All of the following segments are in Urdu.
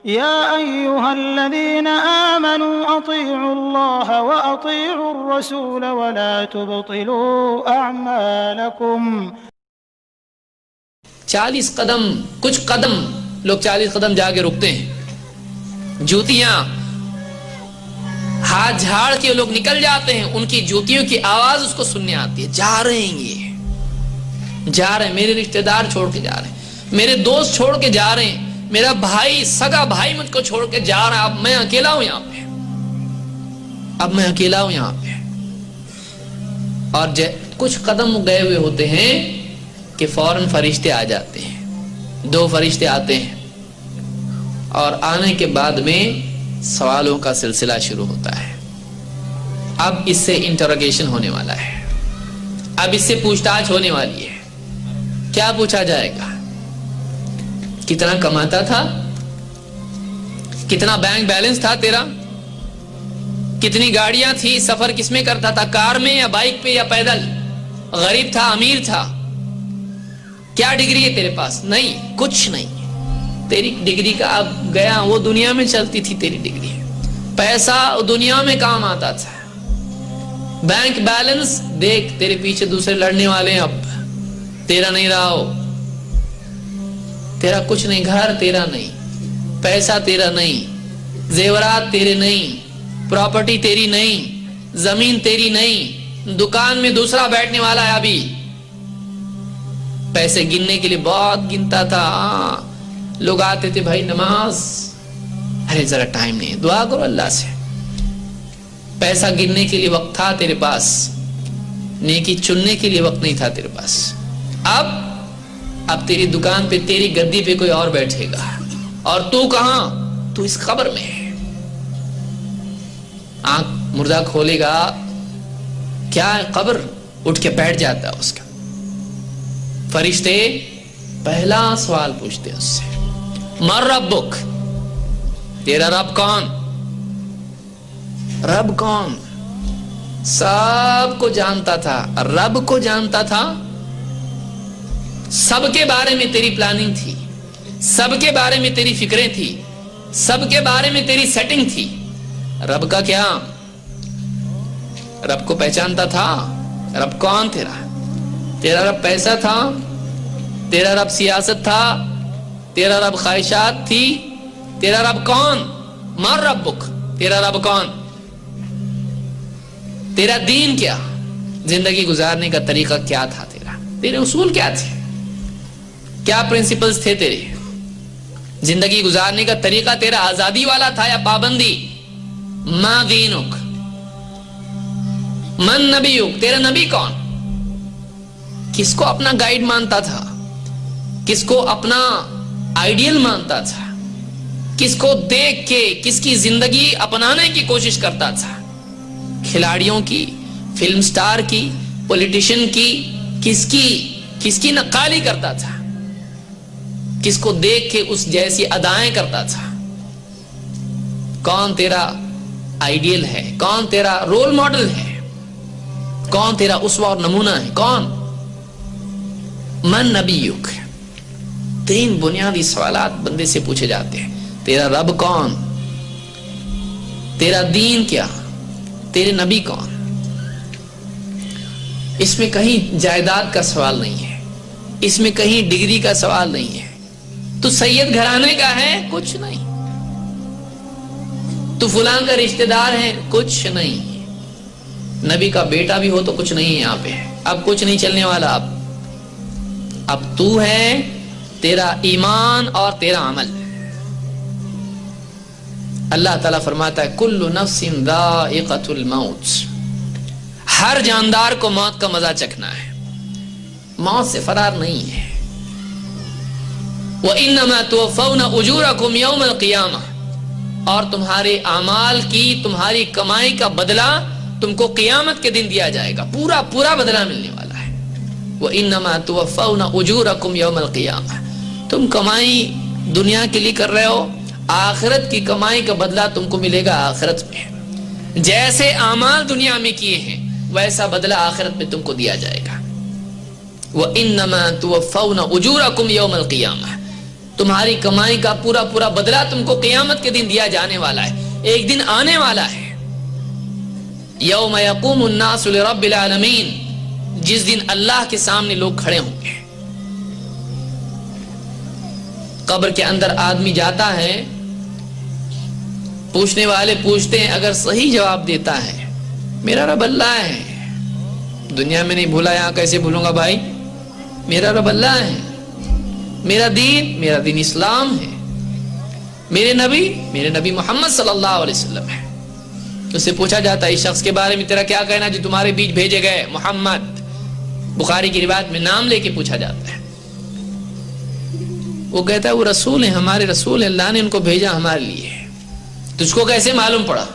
يا أيها الذين آمنوا أطيعوا الله وأطيعوا الرسول ولا تبطلوا أعمالكم. 40 قدم کچھ قدم لوگ 40 قدم جا کے رکتے ہیں، جوتیاں ہاتھ جھاڑ کے لوگ نکل جاتے ہیں، ان کی جوتیوں کی آواز اس کو سننے آتی ہے. جا رہے ہیں، یہ جا رہے ہیں، میرے رشتہ دار چھوڑ کے جا رہے ہیں، میرے دوست چھوڑ کے جا رہے ہیں، میرا بھائی سگا بھائی مجھ کو چھوڑ کے جا رہا ہے، اب میں اکیلا ہوں یہاں پہ، اب میں اکیلا ہوں یہاں پہ. اور کچھ قدم گئے ہوئے ہوتے ہیں کہ فوراً فرشتے آ جاتے ہیں. 2 فرشتے آتے ہیں اور آنے کے بعد میں سوالوں کا سلسلہ شروع ہوتا ہے. اب اس سے انٹروگیشن ہونے والا ہے، اب اس سے پوچھ تاچھ ہونے والی ہے. کیا پوچھا جائے گا؟ کتنا کماتا تھا، کتنا بینک بیلنس تھا تیرا، کتنی گاڑیاں تھی، سفر کس میں کرتا تھا، کار میں یا بائک پہ یا پیدل، غریب تھا امیر تھا، کیا ڈگری ہے تیرے پاس؟ نہیں، کچھ نہیں. تیری ڈگری کا اب گیا، وہ دنیا میں چلتی تھی تیری ڈگری، پیسہ دنیا میں کام آتا تھا. بینک بیلنس دیکھ، تیرے پیچھے دوسرے لڑنے والے ہیں، اب تیرا نہیں رہا ہو، تیرا کچھ نہیں، گھر تیرا نہیں، پیسہ تیرا نہیں، زیورات تیرے نہیں، پراپرٹی تیری نہیں، زمین تیری نہیں، دکان میں دوسرا بیٹھنے والا ہے. ابھی پیسے گننے کے لیے بہت گنتا تھا، لوگ آتے تھے، بھائی نماز، ارے ذرا ٹائم نہیں، دعا کرو اللہ سے. پیسہ گننے کے لیے وقت تھا تیرے پاس، نیکی چننے کے لیے وقت نہیں تھا تیرے پاس. اب تیری دکان پہ، تیری گدی پہ کوئی اور بیٹھے گا، اور تو کہاں؟ تو اس قبر میں ہے. آنکھ مردہ کھولے گا، کیا ہے قبر؟ اٹھ کے بیٹھ جاتا ہے اس کا. فرشتے پہلا سوال پوچھتے اس سے، من ربک، تیرا رب کون؟ رب کون؟ سب کو جانتا تھا، رب کو جانتا تھا، سب کے بارے میں تیری پلاننگ تھی، سب کے بارے میں تیری فکریں تھی، سب کے بارے میں تیری سیٹنگ تھی. رب کا کیا؟ رب کو پہچانتا تھا. رب کون تیرا؟ تیرا رب پیسہ تھا، تیرا رب سیاست تھا، تیرا رب خواہشات تھی، تیرا رب کون؟ من ربک، تیرا رب کون؟ تیرا دین کیا؟ زندگی گزارنے کا طریقہ کیا تھا تیرا؟ تیرے اصول کیا تھے؟ کیا پرنسپلز تھے تیرے؟ زندگی گزارنے کا طریقہ تیرا آزادی والا تھا یا پابندی؟ ما دینک، من نبیک، تیرا نبی کون؟ کس کو اپنا گائیڈ مانتا تھا؟ کس کو اپنا آئیڈیل مانتا تھا؟ کس کو دیکھ کے کس کی زندگی اپنانے کی کوشش کرتا تھا؟ کھلاڑیوں کی، فلم سٹار کی، پولیٹیشین کی، کس کی نقالی کرتا تھا؟ کس کو دیکھ کے اس جیسی ادائیں کرتا تھا؟ کون تیرا آئیڈیل ہے؟ کون تیرا رول ماڈل ہے؟ کون تیرا اسوہ اور نمونہ ہے؟ کون؟ من نبیک. 3 بنیادی سوالات بندے سے پوچھے جاتے ہیں. تیرا رب کون؟ تیرا دین کیا؟ تیرے نبی کون؟ اس میں کہیں جائیداد کا سوال نہیں ہے، اس میں کہیں ڈگری کا سوال نہیں ہے. تو سید گھرانے کا ہے؟ کچھ نہیں. تو فلاں کا رشتہ دار ہے؟ کچھ نہیں. نبی کا بیٹا بھی ہو تو کچھ نہیں ہے یہاں پہ. اب کچھ نہیں چلنے والا. اب تو ہے، تیرا ایمان اور تیرا عمل. اللہ تعالیٰ فرماتا ہے کل نفس ذائقۃ الموت، ہر جاندار کو موت کا مزہ چکھنا ہے، موت سے فرار نہیں ہے. وَإِنَّمَا تُوَفَّوْنَ أُجُورَكُمْ يَوْمَ الْقِيَامَةِ، اور تمہارے اعمال کی، تمہاری کمائی کا بدلہ تم کو قیامت کے دن دیا جائے گا. پورا پورا بدلہ ملنے والا ہے. وَإِنَّمَا تُوَفَّوْنَ أُجُورَكُمْ يَوْمَ الْقِيَامَةِ، تم کمائی دنیا کے لیے کر رہے ہو، آخرت کی کمائی کا بدلہ تم کو ملے گا آخرت میں. جیسے اعمال دنیا میں کیے ہیں ویسا بدلہ آخرت میں تم کو دیا جائے گا. وَإِنَّمَا تُوَفَّوْنَ أُجُورَكُمْ يَوْمَ الْقِيَامَةِ، تمہاری کمائی کا پورا پورا بدلہ تم کو قیامت کے دن دیا جانے والا ہے، ایک دن آنے والا ہے، یوم یقوم الناس لرب العالمین، جس دن اللہ کے سامنے لوگ کھڑے ہوں گے۔ قبر کے اندر آدمی جاتا ہے، پوچھنے والے پوچھتے ہیں، اگر صحیح جواب دیتا ہے میرا رب اللہ ہے، دنیا میں نہیں بھولا یہاں کیسے بھولوں گا بھائی، میرا رب اللہ ہے، میرا دین اسلام ہے، میرے نبی محمد صلی اللہ علیہ وسلم ہے۔ اس سے پوچھا جاتا ہے اس شخص کے بارے میں تیرا کیا کہنا جو تمہارے بیچ بھیجے گئے، محمد، بخاری کی روایت میں نام لے کے پوچھا جاتا ہے۔ وہ کہتا ہے وہ رسول ہیں، ہمارے رسول ہیں، اللہ نے ان کو بھیجا ہمارے لیے، تجھ کو کیسے معلوم پڑا؟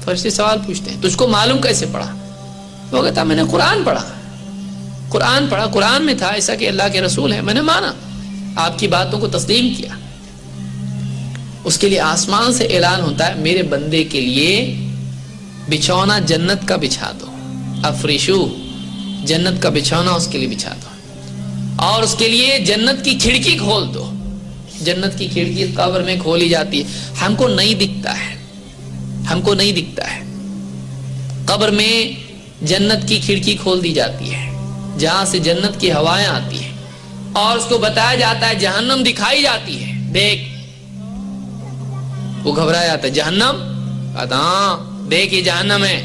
فرشتے سوال پوچھتے ہیں تجھ کو معلوم کیسے پڑا؟ وہ کہتا میں نے قرآن پڑھا، قرآن میں تھا ایسا کہ اللہ کے رسول ہیں، میں نے مانا، آپ کی باتوں کو تسلیم کیا۔ اس کے لیے آسمان سے اعلان ہوتا ہے میرے بندے کے لیے بچھونا جنت کا بچھا دو، افریشو، جنت کا بچھونا اس کے لیے بچھا دو، اور اس کے لیے جنت کی کھڑکی کھول دو۔ جنت کی کھڑکی قبر میں کھولی جاتی ہے، ہم کو نہیں دکھتا ہے، قبر میں جنت کی کھڑکی کھول دی جاتی ہے جہاں سے جنت کی ہوائیں آتی ہیں، اور اس کو بتایا جاتا ہے جہنم دکھائی جاتی ہے، دیکھ، وہ گھبرایا جاتا ہے، جہنم، ہاں دیکھ یہ جہنم ہے،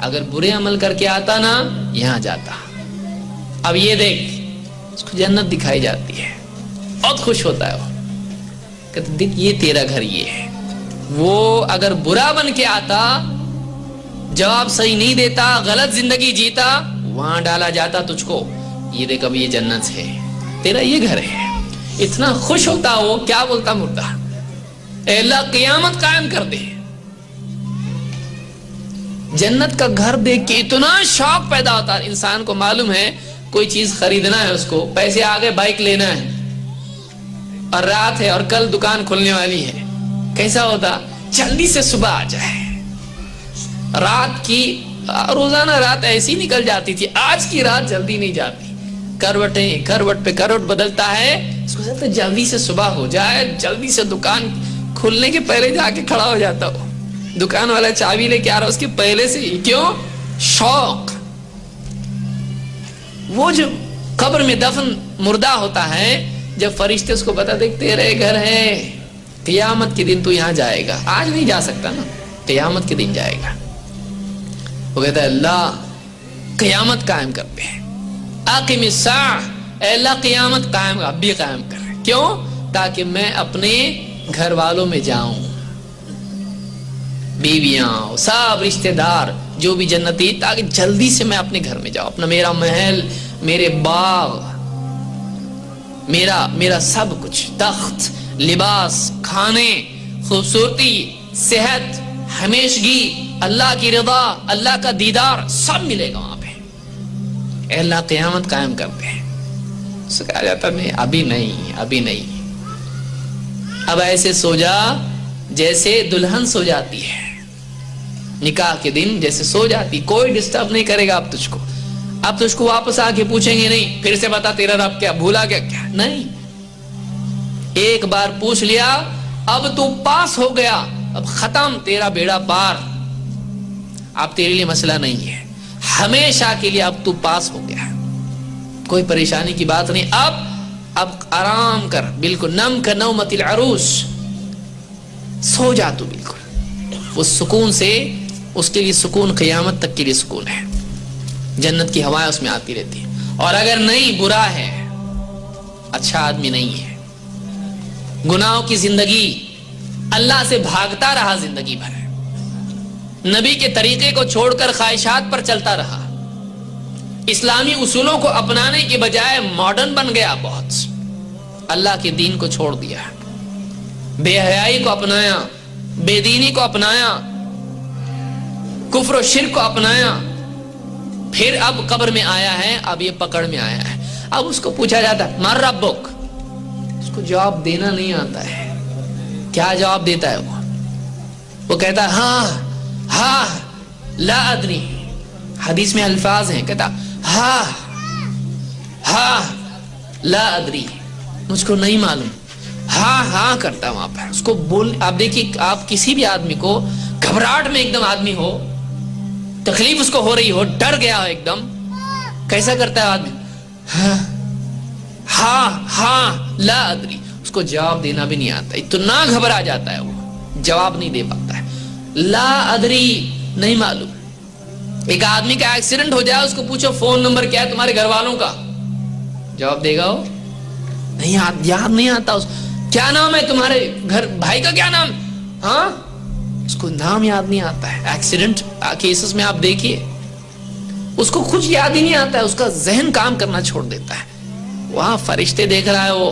اگر برے عمل کر کے آتا نا یہاں جاتا، اب یہ دیکھ، اس کو جنت دکھائی جاتی ہے، بہت خوش ہوتا ہے وہ، کہتا دیکھ یہ تیرا گھر یہ ہے۔ وہ اگر برا بن کے آتا، جواب صحیح نہیں دیتا، غلط زندگی جیتا، وہاں ڈالا جاتا تجھ کو، یہ دیکھ اب یہ جنت ہے، تیرا یہ گھر ہے۔ اتنا خوش ہوتا وہ، کیا بولتا مردہ، اے اللہ قیامت قائم کر دے۔ جنت کا گھر دیکھ کے اتنا شوق پیدا ہوتا ہے، انسان کو معلوم ہے کوئی چیز خریدنا ہے، اس کو پیسے آگے بائک لینا ہے، اور رات ہے اور کل دکان کھلنے والی ہے، کیسا ہوتا، جلدی سے صبح آ جائے۔ رات کی روزانہ رات ایسی نکل جاتی تھی، آج کی رات جلدی نہیں جاتی، کروٹ پہ کروٹ بدلتا ہے، اس کو چلتا جلدی سے صبح ہو جائے، جلدی سے دکان کھلنے کے پہلے جا کے کھڑا ہو جاتا ہو، دکان والا چابی لے کے آ رہا اس کے پہلے سے ہی، کیوں؟ شوق۔ وہ جو قبر میں دفن مردہ ہوتا ہے، جب فرشتے اس کو بتا دے تیرے گھر ہے، قیامت کے دن تو یہاں جائے گا، آج نہیں جا سکتا نا، قیامت کے دن جائے گا۔ وہ کہتا ہے اللہ قیامت قائم کرتے ہیں، اقم الساعہ، اے اللہ قیامت قائم، اب بھی قائم کر، کیوں؟ تاکہ میں اپنے گھر والوں میں جاؤں، بیویاں، سب رشتہ دار جو بھی جنتی، تاکہ جلدی سے میں اپنے گھر میں جاؤں، اپنا میرا محل، میرے باغ، میرا سب کچھ، تخت، لباس، کھانے، خوبصورتی، صحت، ہمیشگی، اللہ کی رضا، اللہ کا دیدار، سب ملے گا وہاں پہ۔ اے اللہ قیامت قائم کرتے ہیں۔ اس سے کہا جاتا نہیں، ابھی نہیں، اب ایسے سو جا جیسے دلہن سو جاتی ہے نکاح کے دن، جیسے سو جاتی، کوئی ڈسٹرب نہیں کرے گا اب تجھ کو واپس آ کے پوچھیں گے نہیں پھر سے بتا تیرا رب کیا، بھولا کیا نہیں، ایک بار پوچھ لیا، اب تو پاس ہو گیا، اب ختم، تیرا بیڑا پار، اب تیرے لیے مسئلہ نہیں ہے، ہمیشہ کے لیے اب تو پاس ہو گیا، کوئی پریشانی کی بات نہیں، اب آرام کر، بالکل نم کا نومت العروس، سو جا تو بالکل، اس سکون سے، اس کے لیے سکون قیامت تک کے لیے سکون ہے، جنت کی ہوائیں اس میں آتی رہتی ہے۔ اور اگر نہیں، برا ہے، اچھا آدمی نہیں ہے، گناہوں کی زندگی، اللہ سے بھاگتا رہا زندگی بھر، نبی کے طریقے کو چھوڑ کر خواہشات پر چلتا رہا، اسلامی اصولوں کو اپنانے کے بجائے ماڈرن بن گیا، بہت اللہ کے دین کو چھوڑ دیا، بے حیائی کو اپنایا، بے دینی کو اپنایا، کفر و شرک کو اپنایا، پھر اب قبر میں آیا ہے، اب یہ پکڑ میں آیا ہے، اب اس کو پوچھا جاتا ہے مر ربک، اس کو جواب دینا نہیں آتا ہے، کیا جواب دیتا ہے وہ کہتا ہے ہاں لا ادری، حدیث میں الفاظ ہیں، کہتا ہاں لا ادری، مجھ کو نہیں معلوم، ہاں ہاں کرتا وہاں پر اس کو بول. آپ دیکھیے, آپ کسی بھی آدمی کو گھبراہٹ میں ایک دم آدمی ہو, تکلیف اس کو ہو رہی ہو, ڈر گیا ہو ایک دم, کیسا کرتا ہے آدمی؟ ہاں ہاں لا ادری. اس کو جواب دینا بھی نہیں آتا, اتنا گھبرا جاتا ہے وہ, جواب نہیں دے پاتا ہے. لا ادری, نہیں معلوم. ایک آدمی کا ایکسیڈنٹ ہو جائے, اس کو پوچھو فون نمبر کیا ہے تمہارے گھر والوں کا, جواب دے گا وہ؟ نہیں, یاد نہیں آتا. کیا نام ہے تمہارے گھر بھائی کا, کیا نام؟ ہاں, اس کو نام یاد نہیں آتا ہے. ایکسیڈنٹ کیسز میں آپ دیکھیے, اس کو کچھ یاد ہی نہیں آتا ہے, اس کا ذہن کام کرنا چھوڑ دیتا ہے. وہاں فرشتے دیکھ رہا ہے وہ,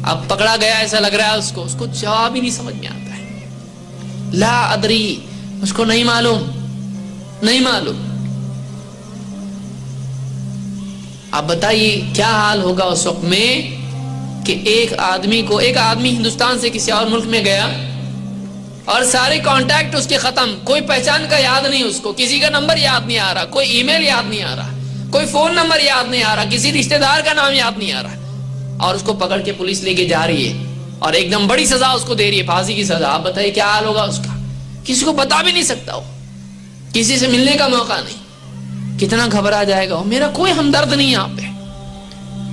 اب پکڑا گیا ایسا لگ رہا ہے اس کو جواب ہی نہیں سمجھ میں آتا ہے. لا ادری, اس کو نہیں معلوم, نہیں معلوم. اب بتائیے کیا حال ہوگا اس وقت میں کہ ایک آدمی ہندوستان سے کسی اور ملک میں گیا اور سارے کانٹیکٹ اس کے ختم, کوئی پہچان کا یاد نہیں اس کو, کسی کا نمبر یاد نہیں آ رہا, کوئی ای میل یاد نہیں آ رہا, کوئی فون نمبر یاد نہیں آ رہا, کسی رشتہ دار کا نام یاد نہیں آ رہا, اور اس کو پکڑ کے پولیس لے کے جا رہی ہے اور ایک دم بڑی سزا اس کو دے رہی ہے, پھانسی کی سزا. آپ بتائیے کیا حال ہوگا اس کا؟ کسی کو بتا بھی نہیں سکتا, وہ کسی سے ملنے کا موقع نہیں, کتنا گھبرا جائے گا. میرا کوئی ہمدرد نہیں یہاں پہ,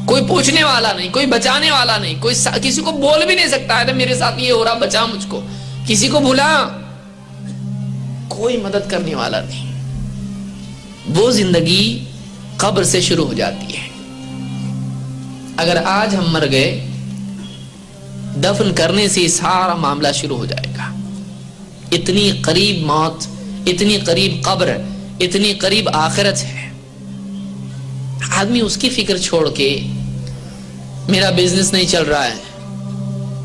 کوئی پوچھنے والا نہیں, کوئی بچانے والا نہیں, کوئی کسی کو بول بھی نہیں سکتا ہے میرے ساتھ یہ ہو رہا, بچا مجھ کو, کسی کو بلا, کوئی مدد کرنے والا نہیں. وہ زندگی قبر سے شروع ہو جاتی ہے. اگر آج ہم مر گئے, دفن کرنے سے سارا معاملہ شروع ہو جائے گا. اتنی قریب موت, اتنی قریب قبر, اتنی قریب آخرت ہے. آدمی اس کی فکر چھوڑ کے, میرا بزنس نہیں چل رہا ہے,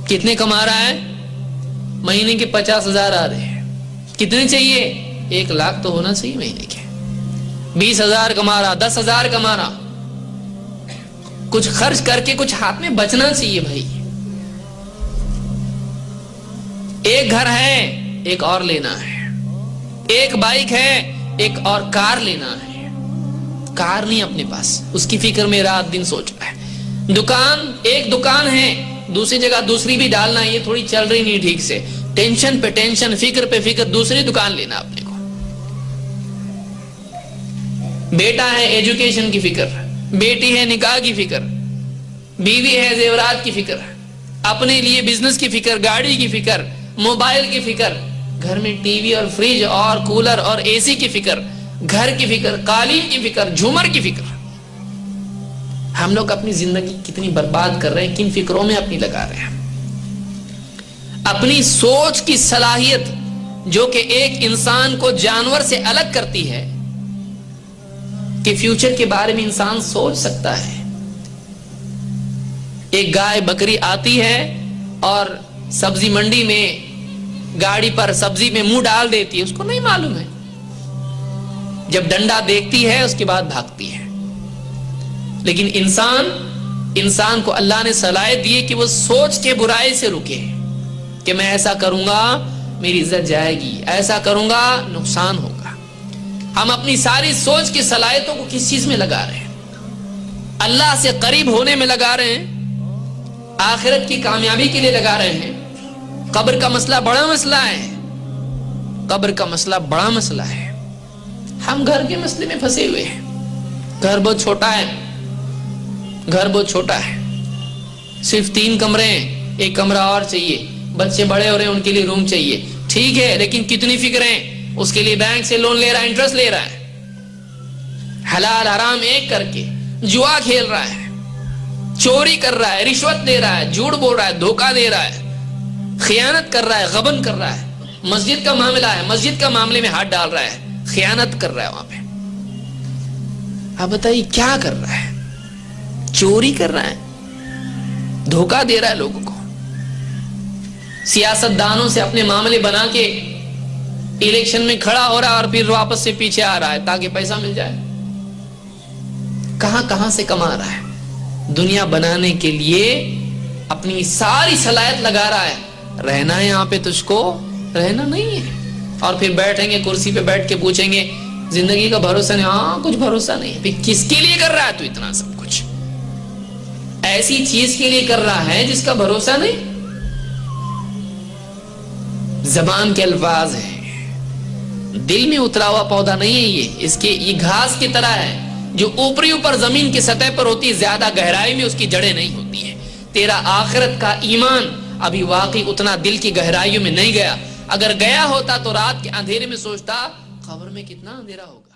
کتنے کما رہا ہے, مہینے کے 50,000 آ رہے ہیں, کتنے چاہیے, 1 لاکھ تو ہونا چاہیے مہینے کے, 20,000 کما رہا, 10,000 کما رہا, کچھ خرچ کر کے کچھ ہاتھ میں بچنا چاہیے بھائی. ایک گھر ہے, ایک اور لینا ہے, ایک بائک ہے, ایک اور کار لینا ہے. کار نہیں اپنے پاس, اس کی فکر میں رات دن سوچ رہا ہے. ایک دکان ہے, دوسری جگہ دوسری بھی ڈالنا ہے, یہ تھوڑی چل رہی نہیں ٹھیک سے, ٹینشن پہ ٹینشن, فکر پہ فکر, دوسری دکان لینا اپنے کو. بیٹا ہے, ایجوکیشن کی فکر, بیٹی ہے, نکاح کی فکر, بیوی ہے, زیورات کی فکر, اپنے لیے بزنس کی فکر, گاڑی کی فکر, موبائل کی فکر, گھر میں ٹی وی اور فریج اور کولر اور اے سی کی فکر, گھر کی فکر, قالین کی فکر, جھومر کی فکر. ہم لوگ اپنی زندگی کتنی برباد کر رہے ہیں, کن فکروں میں اپنی لگا رہے ہیں. اپنی سوچ کی صلاحیت جو کہ ایک انسان کو جانور سے الگ کرتی ہے کہ فیوچر کے بارے میں انسان سوچ سکتا ہے. ایک گائے بکری آتی ہے اور سبزی منڈی میں گاڑی پر سبزی میں منہ ڈال دیتی ہے, اس کو نہیں معلوم ہے. جب ڈنڈا دیکھتی ہے اس کے بعد بھاگتی ہے. لیکن انسان کو اللہ نے صلاحیت دی کہ وہ سوچ کے برائی سے رکے کہ میں ایسا کروں گا میری عزت جائے گی, ایسا کروں گا نقصان ہوگا. ہم اپنی ساری سوچ کی صلاحیتوں کو کس چیز میں لگا رہے ہیں؟ اللہ سے قریب ہونے میں لگا رہے ہیں, آخرت کی کامیابی کے لیے لگا رہے ہیں. قبر کا مسئلہ بڑا مسئلہ ہے, قبر کا مسئلہ بڑا مسئلہ ہے. ہم گھر کے مسئلے میں پھنسے ہوئے ہیں. گھر بہت چھوٹا ہے, گھر بہت چھوٹا ہے, صرف 3 کمرے ہیں, 1 کمرہ اور چاہیے, بچے بڑے ہو رہے ہیں ان کے لیے روم چاہیے. ٹھیک ہے, لیکن کتنی فکریں, اس کے لیے بینک سے لون لے رہا ہے, انٹرسٹ لے رہا ہے, حلال حرام ایک کر کے جوا کھیل رہا ہے, چوری کر رہا ہے, رشوت دے رہا ہے, جھوٹ بول رہا ہے, دھوکہ دے رہا ہے, خیانت کر رہا ہے, غبن کر رہا ہے. مسجد کا معاملہ ہے, مسجد کا معاملے میں ہاتھ ڈال رہا ہے, خیانت کر رہا ہے وہاں پہ. آپ بتائیے کیا کر رہا ہے؟ چوری کر رہا ہے, دھوکہ دے رہا ہے لوگوں کو, سیاست دانوں سے اپنے معاملے بنا کے الیکشن میں کھڑا ہو رہا ہے اور پھر واپس سے پیچھے آ رہا ہے تاکہ پیسہ مل جائے. کہاں سے کما رہا ہے؟ دنیا بنانے کے لیے اپنی ساری صلاحیت لگا رہا ہے. رہنا ہے یہاں پہ تجھ کو, رہنا نہیں ہے. اور پھر بیٹھیں گے کرسی پہ بیٹھ کے پوچھیں گے زندگی کا بھروسہ نہیں. ہاں کچھ بھروسہ نہیں. پھر کس کے لیے کر رہا ہے تو اتنا سب کچھ؟ ایسی چیز کے لیے کر رہا ہے جس کا بھروسہ نہیں. زبان کے الفاظ ہیں، دل میں اترا ہوا پودا نہیں ہے یہ گھاس کی طرح ہے جو اوپر زمین کی سطح پر ہوتی ہے، زیادہ گہرائی میں اس کی جڑیں نہیں ہوتی ہیں. تیرا آخرت کا ایمان ابھی واقعی اتنا دل کی گہرائیوں میں نہیں گیا. اگر گیا ہوتا تو رات کے اندھیرے میں سوچتا قبر میں کتنا اندھیرا ہوگا.